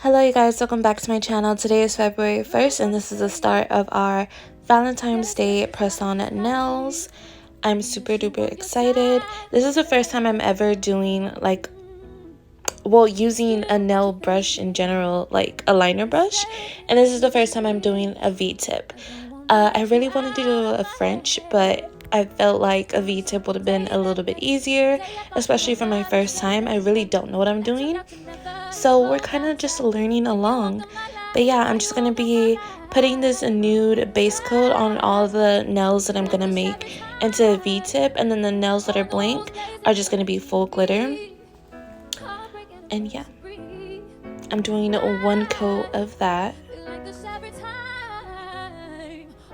Hello you guys, welcome back to my channel. Today is February 1st and this is the start of our Valentine's Day press-on nails. I'm super duper excited. This is the first time I'm ever doing using a nail brush in general, like a liner brush. And this is the first time I'm doing a V-tip. I really wanted to do a French, but I felt like a V-tip would have been a little bit easier, especially for my first time. I really don't know what I'm doing. So we're kind of just learning along. But yeah, I'm just going to be putting this nude base coat on all the nails that I'm going to make into a V-tip. And then the nails that are blank are just going to be full glitter. And yeah, I'm doing one coat of that.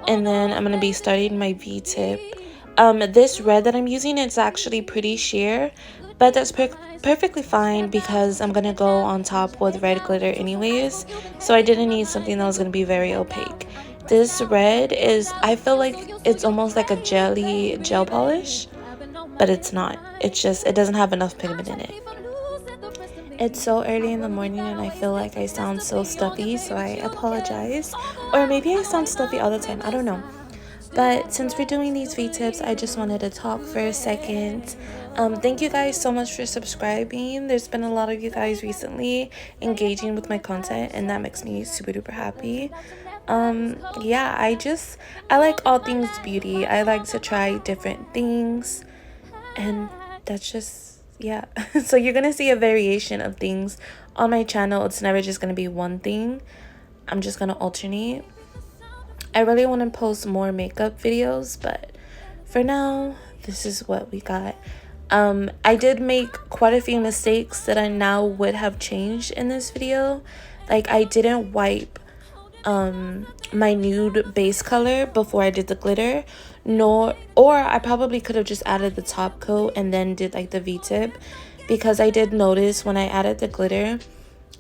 And then I'm going to be starting my V-tip. This red that I'm using, it's actually pretty sheer, but that's perfectly fine because I'm going to go on top with red glitter anyways. So I didn't need something that was going to be very opaque. This red is, I feel like it's almost like a gel polish, but it's not. It's just, it doesn't have enough pigment in it. It's so early in the morning and I feel like I sound so stuffy, so I apologize. Or maybe I sound stuffy all the time, I don't know. But since we're doing these V-tips, I just wanted to talk for a second. Thank you guys so much for subscribing. There's been a lot of you guys recently engaging with my content and that makes me super duper happy. Yeah, I like all things beauty. I like to try different things and that's just, yeah. So you're gonna see a variation of things on my channel. It's never just gonna be one thing. I'm just gonna alternate. I really want to post more makeup videos, but for now, this is what we got. I did make quite a few mistakes that I now would have changed in this video. Like, I didn't wipe my nude base color before I did the glitter, or I probably could have just added the top coat and then did like the V-tip, because I did notice when I added the glitter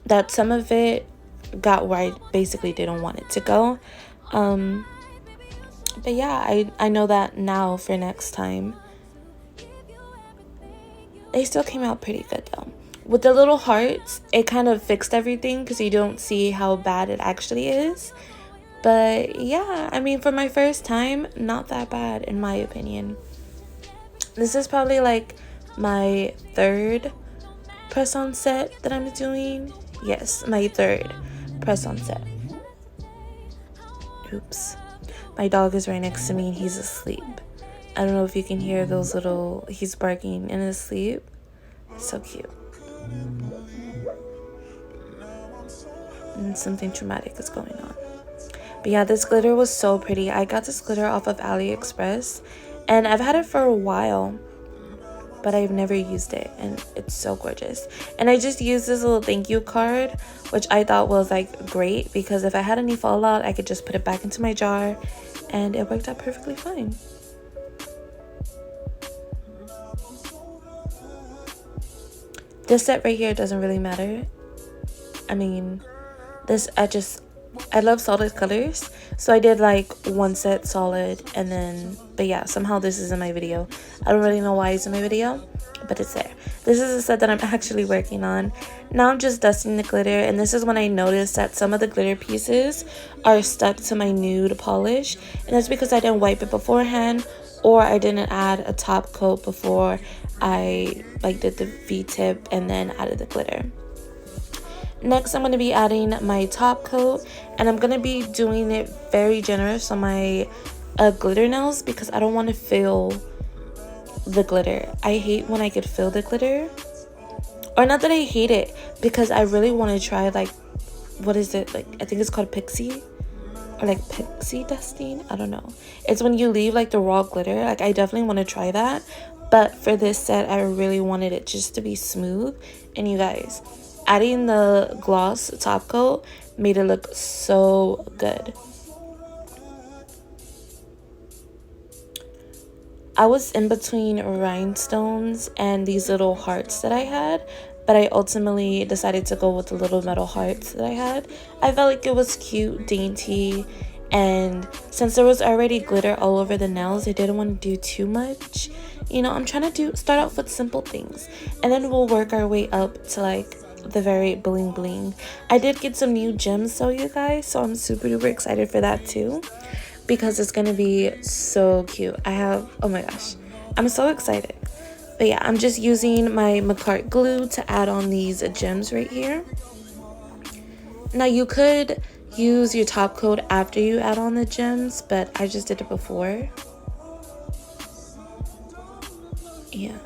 that some of it got where I basically didn't want it to go. But yeah, I know that now for next time. They still came out pretty good though. With the little hearts, it kind of fixed everything because you don't see how bad it actually is. But yeah, I mean, for my first time, not that bad in my opinion. This is probably like my third press-on set that I'm doing. Yes, my third press-on set. Oops. My dog is right next to me and he's asleep. I don't know if you can hear those he's barking in his sleep. So cute. And something traumatic is going on. But yeah, this glitter was so pretty. I got this glitter off of AliExpress and I've had it for a while, but I've never used it and it's so gorgeous. And I just used this little thank you card, which I thought was like great because if I had any fallout, I could just put it back into my jar and it worked out perfectly fine. This set right here doesn't really matter. I mean, I love solid colors, so I did like one set solid and then, but yeah, somehow this is in my video. I don't really know why it's in my video, but it's there. This is a set that I'm actually working on. Now I'm just dusting the glitter, and this is when I noticed that some of the glitter pieces are stuck to my nude polish, and that's because I didn't wipe it beforehand, or I didn't add a top coat before I did the V-tip and then added the glitter. Next, I'm going to be adding my top coat, and I'm going to be doing it very generous on my glitter nails because I don't want to fill the glitter. I hate when I could fill the glitter. Or not that I hate it, because I really want to try like, what is it? Like, I think it's called pixie or like pixie dusting. I don't know. It's when you leave like the raw glitter. Like, I definitely want to try that. But for this set, I really wanted it just to be smooth. And you guys, adding the gloss top coat made it look so good. I was in between rhinestones and these little hearts that I had, but I ultimately decided to go with the little metal hearts that I had. I felt like it was cute, dainty, and since there was already glitter all over the nails, I didn't want to do too much. You know, I'm trying to start off with simple things, and then we'll work our way up to like the very bling bling. I did get some new gems though, you guys, so I'm super duper excited for that too, because it's gonna be so cute. Oh my gosh, I'm so excited. But yeah, I'm just using my McCart glue to add on these gems right here. Now you could use your top coat after you add on the gems, but I just did it before. Yeah.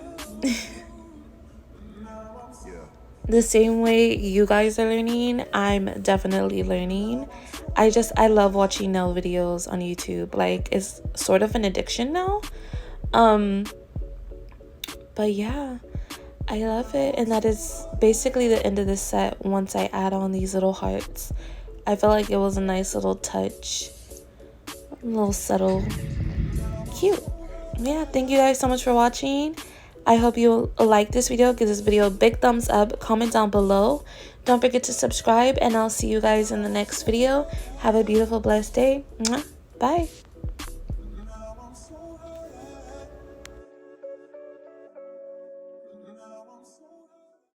The same way you guys are learning, I'm definitely learning. I love watching nail videos on YouTube. Like, it's sort of an addiction now. But yeah, I love it. And that is basically the end of the set once I add on these little hearts. I feel like it was a nice little touch, a little subtle, cute. Yeah, thank you guys so much for watching. I hope you like this video. Give this video a big thumbs up, comment down below. Don't forget to subscribe, and I'll see you guys in the next video. Have a beautiful, blessed day. Mwah. Bye.